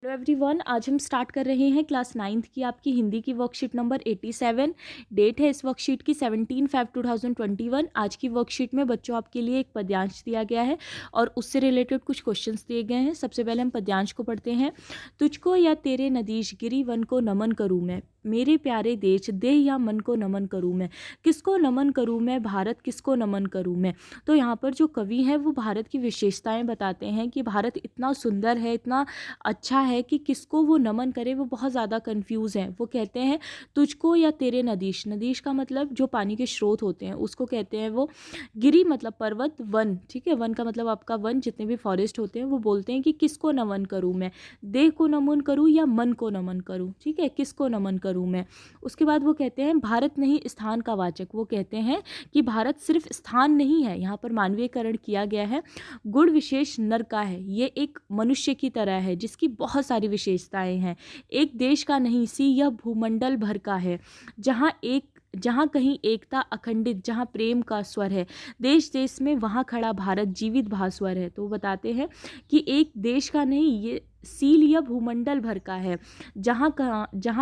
Hello everyone, आज हम start कर रहे हैं क्लास 9th की आपकी हिंदी की वर्कशीट नंबर 87। डेट है इस वर्कशीट की 17 फ़रवरी 2021। आज की वर्कशीट में बच्चों आपके लिए एक पद्यांश दिया गया है और उससे रिलेटेड कुछ क्वेश्चंस दिए गए हैं। सबसे पहले हम पद्यांश को पढ़ते हैं। तुझको या तेरे नदीश गिरी वन को नमन करूँ मैं, मेरे प्यारे देश देह या मन को नमन करूँ मैं। किसको नमन करूँ मैं, भारत किसको नमन करूँ मैं। तो यहाँ पर जो कवि हैं वो भारत की विशेषताएं बताते हैं कि भारत इतना सुंदर है, इतना अच्छा है कि किसको वो नमन करे, वो बहुत ज़्यादा कंफ्यूज हैं। वो कहते हैं तुझको या तेरे नदीश, नदीश का मतलब जो पानी के स्रोत होते हैं उसको कहते हैं वो। गिरी मतलब पर्वत, वन, ठीक है, वन का मतलब आपका वन, जितने भी फॉरेस्ट होते हैं। वो बोलते हैं कि किसको नमन करूँ मैं, देह को नमन करूँ या मन को नमन करूँ, ठीक है, किसको नमन करूँ मैं। उसके बाद वो कहते हैं भारत नहीं स्थान का वाचक। वो कहते हैं कि भारत सिर्फ स्थान नहीं है, यहाँ पर मानवीयकरण किया गया है। गुण विशेष नर का है, ये एक मनुष्य की तरह है जिसकी बहुत सारी विशेषताएं हैं। एक देश का नहीं सी यह भूमंडल भर का है, जहाँ कहीं एकता अखंडित, जहाँ प्रेम का स्वर है। देश देश में वहाँ खड़ा भारत जीवित भास्वर है। तो वो बताते हैं कि एक देश का नहीं, ये सील या भूमंडल भर का है, जहाँ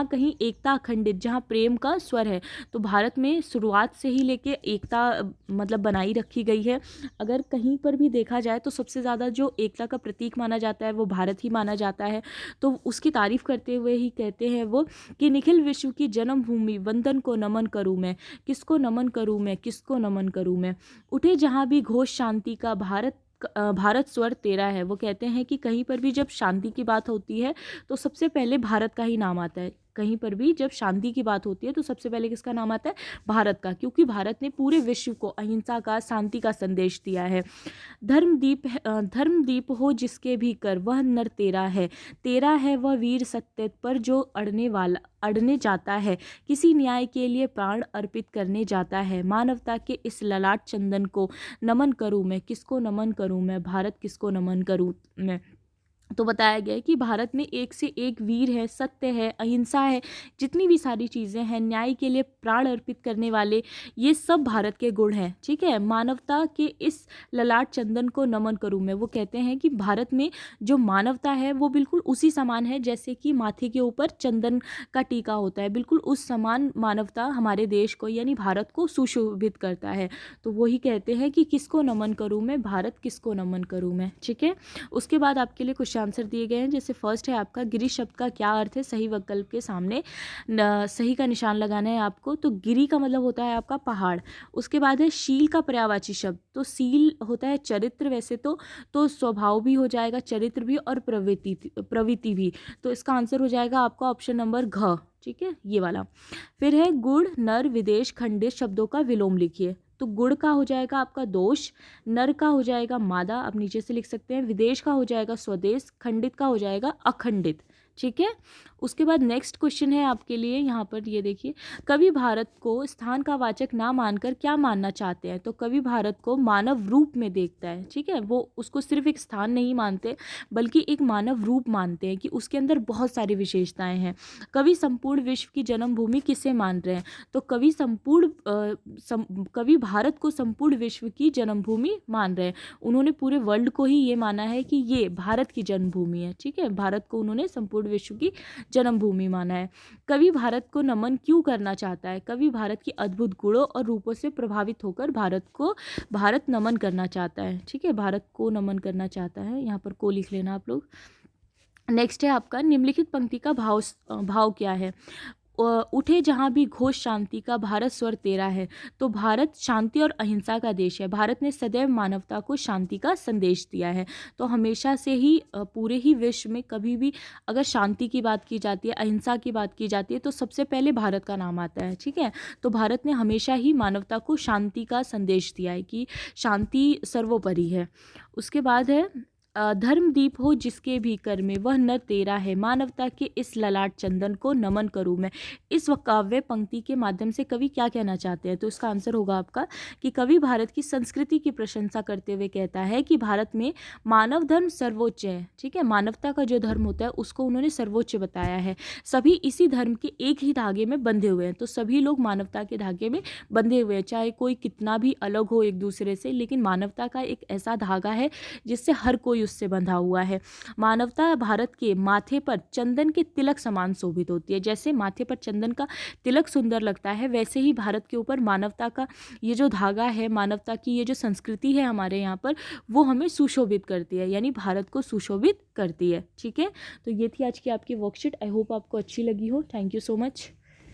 कहीं एकता अखंडित, जहाँ प्रेम का स्वर है। तो भारत में शुरुआत से ही लेके एकता मतलब बनाई रखी गई है। अगर कहीं पर भी देखा जाए तो सबसे ज़्यादा जो एकता का प्रतीक माना जाता है वो भारत ही माना जाता है। तो उसकी तारीफ करते हुए ही कहते हैं वो कि निखिल विश्व की जन्मभूमि वंदन को नमन करूँ मैं, किसको नमन करूँ मैं, किसको नमन करूँ मैं। उठे जहाँ भी घोष शांति का, भारत स्वर तेरा है। वो कहते हैं कि कहीं पर भी जब शांति की बात होती है तो सबसे पहले भारत का ही नाम आता है। कहीं पर भी जब शांति की बात होती है तो सबसे पहले किसका नाम आता है, भारत का, क्योंकि भारत ने पूरे विश्व को अहिंसा का, शांति का संदेश दिया है। धर्मदीप हो जिसके भी कर, वह नर तेरा है। तेरा है वह वीर सत्य पर जो अड़ने जाता है, किसी न्याय के लिए प्राण अर्पित करने जाता है। मानवता के इस ललाट चंदन को नमन करूँ मैं, किसको नमन करूँ मैं, भारत किसको नमन करूँ मैं। तो बताया गया है कि भारत में एक से एक वीर है, सत्य है, अहिंसा है, जितनी भी सारी चीज़ें हैं, न्याय के लिए प्राण अर्पित करने वाले, ये सब भारत के गुण हैं, ठीक है। मानवता के इस ललाट चंदन को नमन करूँ मैं। वो कहते हैं कि भारत में जो मानवता है वो बिल्कुल उसी समान है जैसे कि माथे के ऊपर चंदन का टीका होता है, बिल्कुल उस समान मानवता हमारे देश को यानी भारत को सुशोभित करता है। तो वही कहते हैं कि किसको नमन करूँ मैं, भारत किसको नमन करूँ मैं, ठीक है। उसके बाद आपके लिए कुछ आंसर दिए गए हैं। जैसे फर्स्ट है आपका गिरी शब्द का क्या अर्थ है, सही विकल्प के सामने सही का निशान लगाना है आपको। तो गिरी का मतलब होता है आपका पहाड़। उसके बाद है शील का पर्यायवाची शब्द। तो शील होता है चरित्र, वैसे तो स्वभाव भी हो जाएगा, चरित्र भी और प्रवृत्ति भी। तो इसका आंसर हो जाएगा आपका ऑप्शन नंबर घ, ठीक है, ये वाला। फिर है गुण नर विदेश खंडित शब्दों का विलोम लिखिए। तो गुण का हो जाएगा आपका दोष, नर का हो जाएगा मादा, आप नीचे से लिख सकते हैं, विदेश का हो जाएगा स्वदेश, खंडित का हो जाएगा अखंडित, ठीक है। उसके बाद नेक्स्ट क्वेश्चन है आपके लिए, यहाँ पर ये देखिए, कवि भारत को स्थान का वाचक ना मानकर क्या मानना चाहते हैं। तो कवि भारत को मानव रूप में देखता है, ठीक है, वो उसको सिर्फ एक स्थान नहीं मानते बल्कि एक मानव रूप मानते हैं कि उसके अंदर बहुत सारी विशेषताएं हैं। कवि संपूर्ण विश्व की जन्मभूमि किसे मान रहे हैं। तो कवि भारत को संपूर्ण विश्व की जन्मभूमि मान रहे हैं। उन्होंने पूरे वर्ल्ड को ही ये माना है कि ये भारत की जन्मभूमि है, ठीक है, भारत को उन्होंने संपूर्ण विश्व की जन्मभूमि माना है। कवि भारत को नमन क्यों करना चाहता है। कवि भारत की अद्भुत गुणों और रूपों से प्रभावित होकर भारत नमन करना चाहता है, ठीक है, भारत को नमन करना चाहता है। यहाँ पर को लिख लेना आप लोग। नेक्स्ट है आपका निम्नलिखित पंक्ति का भाव क्या है। उठे जहाँ भी घोष शांति का, भारत स्वर तेरा है। तो भारत शांति और अहिंसा का देश है। भारत ने सदैव मानवता को शांति का संदेश दिया है। तो हमेशा से ही पूरे ही विश्व में कभी भी अगर शांति की बात की जाती है, अहिंसा की बात की जाती है तो सबसे पहले भारत का नाम आता है, ठीक है। तो भारत ने हमेशा ही मानवता को शांति का संदेश दिया है कि शांति सर्वोपरि है। उसके बाद है धर्मदीप हो जिसके भी कर में, वह नर तेरा है। मानवता के इस ललाट चंदन को नमन करूँ मैं। इस काव्य पंक्ति के माध्यम से कवि क्या कहना चाहते हैं। तो इसका आंसर होगा आपका कि कवि भारत की संस्कृति की प्रशंसा करते हुए कहता है कि भारत में मानव धर्म सर्वोच्च है, ठीक है, मानवता का जो धर्म होता है उसको उन्होंने सर्वोच्च बताया है। सभी इसी धर्म के एक ही धागे में बंधे हुए हैं। तो सभी लोग मानवता के धागे में बंधे हुए हैं, चाहे कोई कितना भी अलग हो एक दूसरे से, लेकिन मानवता का एक ऐसा धागा है जिससे हर कोई उससे बंधा हुआ है। मानवता भारत के माथे पर चंदन के तिलक समान शोभित होती है। जैसे माथे पर चंदन का तिलक सुंदर लगता है, वैसे ही भारत के ऊपर मानवता का ये जो धागा है, मानवता की ये जो संस्कृति है हमारे यहाँ पर, वो हमें सुशोभित करती है, यानी भारत को सुशोभित करती है। ठीक है, तो ये थी आज की आपकी वर्कशीट। आई होप आपको अच्छी लगी हो। Thank you so much.